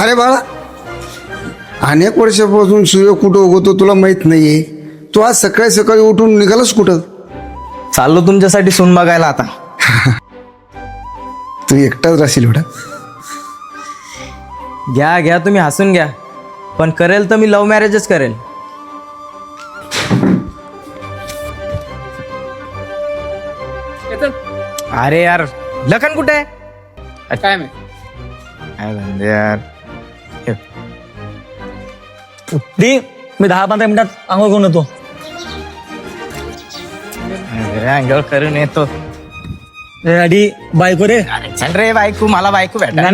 अरे बाळा, अनेक वर्षापासून सूर्य कुठं उगवतो तुला माहित नाहीये. तू आज सकाळी सकाळी उठून निघालास कुठं? चाललो तुमच्यासाठी सून बघायला आता. तू एकटाच राहशील एवढा? घ्या घ्या, तुम्ही हसून घ्या, पण करेल तर मी लव्ह मॅरेजच करेल. अरे यार, लखन कुठे आहे? काय माहित. काय धंदे यार. दी मी 10-15 मिनिटात आंघोळ करून येतो. अंघोळ करून येतो. आधी बायको रे. चल रे बायको, मला बायको भेटा. नाही,